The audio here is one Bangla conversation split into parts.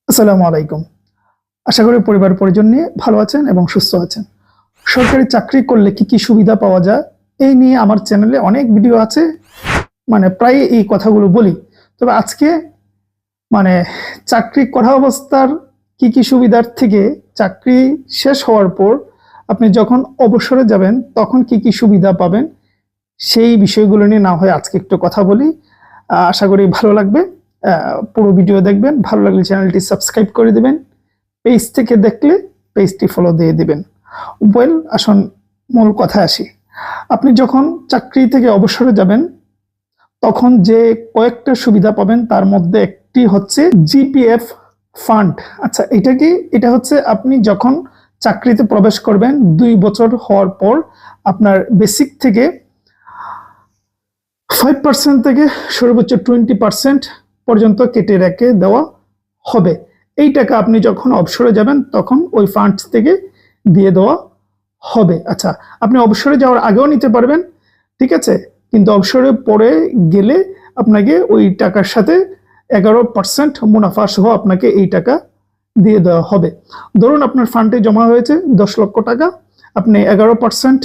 আসসালামু আলাইকুম। আশা করি পরিবার পরিজন নিয়ে ভালো আছেন এবং সুস্থ আছেন। সরকারি চাকরি করলে কি কি সুবিধা পাওয়া যায় এই নিয়ে আমার চ্যানেলে অনেক ভিডিও আছে, প্রায় এই কথাগুলো বলি। তবে আজকে মানে চাকরি করা অবস্থার কি কি সুবিধার থেকে চাকরি শেষ হওয়ার পর আপনি যখন অবসরে যাবেন তখন কি কি সুবিধা পাবেন সেই বিষয়গুলো নিয়ে না হয় আজকে একটু কথা বলি। আশা করি ভালো লাগবে। পুরো ভিডিও দেখবেন, ভালো লাগলে চ্যানেলটি সাবস্ক্রাইব করে দিবেন, পেজ থেকে দেখলে পেজটি ফলো দিয়ে দিবেন। আসুন মূল কথা আসি। আপনি যখন চাকরি থেকে অবসরে যাবেন তখন যে কয়েকটা সুবিধা পাবেন তার মধ্যে একটি হচ্ছে জিপিএফ ফান্ড। আচ্ছা, এটা কি? এটা হচ্ছে আপনি যখন চাকরিতে প্রবেশ করবেন 2 বছর হওয়ার পর আপনার বেসিক থেকে 5% থেকে সর্বোচ্চ 20% পর্যন্ত কেটে রেখে দেওয়া হবে। এই টাকা আপনি যখন অবসরে যাবেন তখন ওই ফান্ড থেকে দিয়ে দেওয়া হবে। আচ্ছা, আপনি অবসরে যাওয়ার আগেও নিতে পারবেন, ঠিক আছে, কিন্তু অবসরে পরে গেলে আপনাকে ওই টাকার সাথে 11% মুনাফা সহ আপনাকে এই টাকা দিয়ে দেওয়া হবে। ধরুন আপনার ফান্ডে জমা হয়েছে 10 লক্ষ টাকা, আপনি 11%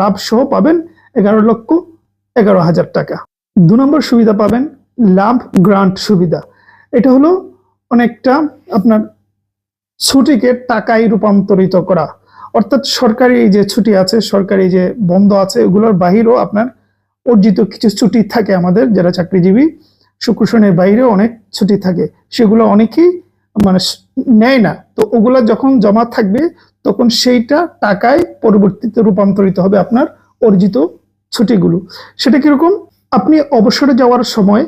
লাভ সহ পাবেন 11,11,000 টাকা। 2 নম্বর সুবিধা পাবেন লাভ গ্রান্ট সুবিধা। এটা হলো অনেকটা আপনার ছুটিকে টাকায় রূপান্তরিত করা, অর্থাৎ সরকারি যে ছুটি আছে, সরকারি যে বন্ধ আছে, এগুলোর বাহিরেও আপনার অর্জিত কিছু ছুটি থাকে। আমাদের যারা চাকরিজীবী, শুক্র শনির বাইরে অনেক ছুটি থাকে, সেগুলো অনেকেই নেয় না। তো ওগুলা যখন জমা থাকবে তখন সেইটা টাকায় পরবর্তীতে রূপান্তরিত হবে আপনার অর্জিত ছুটিগুলো। সেটা কিরকম? আপনি অবসরে যাওয়ার সময়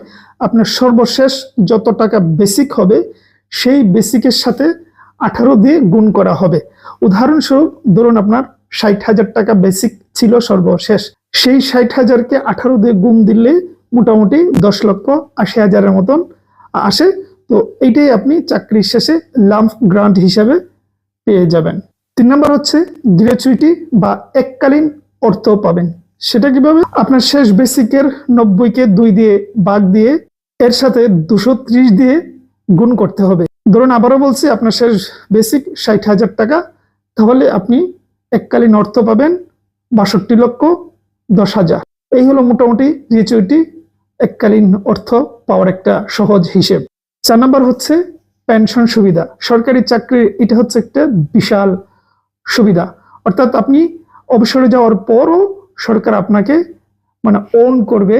আপনার সর্বশেষ যত টাকা বেসিক হবে সেই বেসিকের সাথে 18 দিয়ে গুণ করা হবে। উদাহরণস্বরূপ ধরুন আপনার 60,000 টাকা বেসিক ছিল সর্বশেষ, সেই 60,000কে 18 দিয়ে গুণ দিলে মোটামুটি 10,80,000-এর মতন আসে। তো এইটাই আপনি চাকরির শেষে লাভ গ্রান্ট হিসাবে পেয়ে যাবেন। 3 নম্বর হচ্ছে গ্র্যাচুইটি বা এককালীন অর্থ পাবেন। সেটা কিভাবে? আপনার শেষ বেসিকের 90কে 2 দিয়ে ভাগ দিয়ে এর সাথে 230 দিয়ে গুণ করতে হবে। ধরুন আবারও বলছি, আপনার শেষ বেসিক 60,000 টাকা, তাহলে আপনি এককালীন অর্থ পাবেন 62,10,000। এই হলো মোটামুটি গ্র্যাচুইটি, এককালীন অর্থ পাওয়ার একটা সহজ হিসেব। 4 নম্বর হচ্ছে পেনশন সুবিধা। সরকারি চাকরি এটা হচ্ছে একটা বিশাল সুবিধা, অর্থাৎ আপনি অবসরে যাওয়ার পরও সরকার আপনাকে ওন করবে।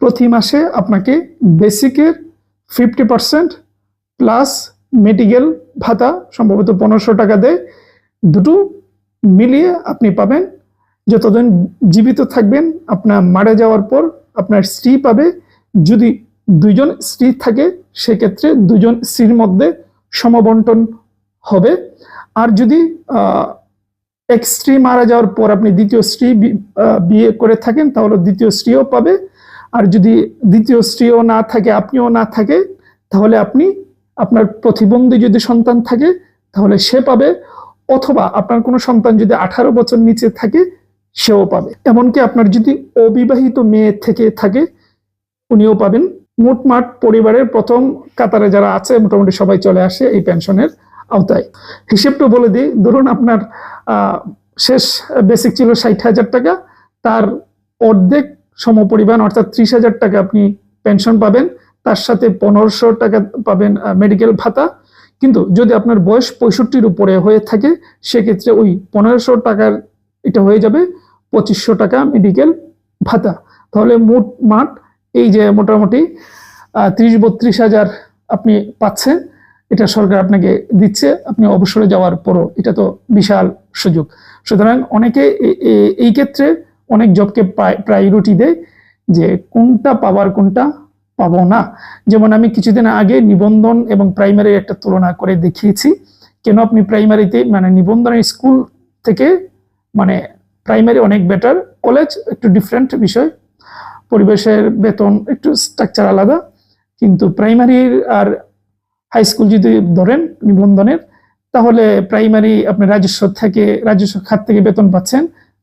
প্রতি মাসে আপনাকে বেসিকের 50% প্লাস মেডিকেল ভাতা সম্ভবত 1500 টাকা দেয়। দুটো মিলিয়ে আপনি পাবেন যতদিন জীবিত থাকবেন। আপনার মারা যাওয়ার পর আপনার স্ত্রী পাবে। যদি 2 জন স্ত্রী থাকে সেক্ষেত্রে 2 জন স্ত্রীর মধ্যে সমবন্টন হবে। আর যদি এক স্ত্রী মারা যাওয়ার পর আপনি দ্বিতীয় স্ত্রী বিয়ে করে থাকেন তাহলে দ্বিতীয় স্ত্রীও পাবে। আর যদি দ্বিতীয় স্ত্রীও না থাকে, আপনিও না থাকে, তাহলে আপনি আপনার প্রতিবন্ধী যদি সন্তান থাকে তাহলে সে পাবে, অথবা আপনার কোনো সন্তান যদি 18 বছর নিচে থাকে সেও পাবে। এমনকি আপনার যদি অবিবাহিত মেয়ে থেকে থাকে উনিও পাবেন। মোটমাট পরিবারের প্রথম কাতারে যারা আছে মোটামুটি সবাই চলে আসে এই পেনশনের আওতায়। হিসেবটা বলে দিই, ধরুন আপনার শেষ বেসিক ছিল 60,000 টাকা, তার অর্ধেক সমপরিমাণ অর্থাৎ 30,000 টাকা আপনি পেনশন পাবেন, তার সাথে 1500 টাকা পাবেন মেডিকেল ভাতা। কিন্তু যদি আপনার বয়স 65-র উপরে হয়ে থাকে সেক্ষেত্রে ওই 1500 টাকার এটা হয়ে যাবে 2500 টাকা মেডিকেল ভাতা। তাহলে মোটমাট এই যে মোটামুটি 30-32,000 আপনি পাচ্ছেন, এটা সরকার আপনাকে দিচ্ছে আপনি অবসরে যাওয়ার পরও। এটা তো বিশাল সুযোগ। সুতরাং অনেকে এই ক্ষেত্রে অনেক জবকে প্রায়োরিটি দেয় যে কোনটা পাওয়ার কোনটা পাবো না। যেমন আমি কিছুদিন আগে নিবন্ধন এবং প্রাইমারির একটা তুলনা করে দেখিয়েছি। কেন আপনি প্রাইমারিতে নিবন্ধনের স্কুল থেকে প্রাইমারি অনেক বেটার, কলেজ একটু ডিফারেন্ট বিষয়, পরিবেশের বেতন একটু স্ট্রাকচার আলাদা, কিন্তু প্রাইমারির আর হাই স্কুল যদি ধরেন নিবন্ধনের, তাহলে প্রাইমারি আপনি রাজস্ব খাত থেকে বেতন পাচ্ছেন,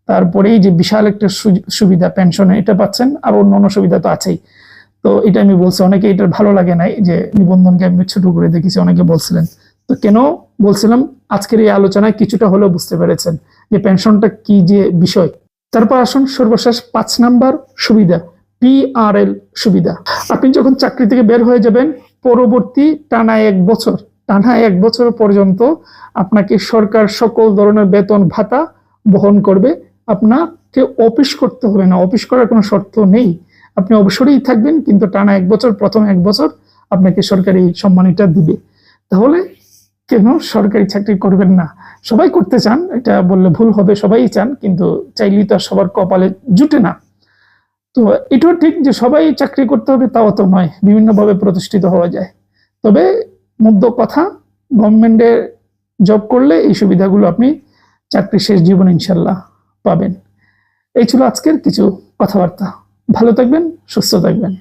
তারপরেই যে বিশাল একটা সুবিধা পেনশনে এটা পাচ্ছেন, আর অন্য সুবিধা তো আছেই। তো এটা আমি বলছি, অনেকে এটা ভালো লাগে নাই যে নিবন্ধনকে আমি ছোট করে দেখেছি, অনেকে বলছিলেন। তো কেন বলছিলাম, আজকের এই আলোচনায় কিছুটা হলেও বুঝতে পেরেছেন যে পেনশনটা কি যে বিষয়। তারপর আসুন সর্বশেষ 5 নাম্বার সুবিধা, PRL সুবিধা। আপনি যখন চাকরি থেকে বের হয়ে যাবেন, পরবর্তী টানা 1 বছর পর্যন্ত আপনাকে সরকার সকল ধরনের বেতন ভাতা বহন করবে। আপনাকে অফিস করতে হবে না, অফিস করার কোনো শর্ত নেই, আপনি অবসরেই থাকবেন, কিন্তু টানা 1 বছর, প্রথম 1 বছর আপনাকে সরকারি সম্মানিটা দিবে। তাহলে কেন সরকারি চাকরি করবেন না? সবাই করতে চান, এটা বললে ভুল হবে, সবাই চান, কিন্তু চাইলেই তো সবার কপালে জুটে না। তো এটাও ঠিক যে সবাই চাকরি করতে হবে তাও তো নয়, বিভিন্নভাবে প্রতিষ্ঠিত হওয়া যায়। তবে মধ্য কথা, গভর্নমেন্টে জব করলে এই সুবিধাগুলো আপনি চাকরি শেষ জীবনে ইনশাল্লাহ পাবেন। এই ছিল আজকের কিছু কথাবার্তা। ভালো থাকবেন, সুস্থ থাকবেন।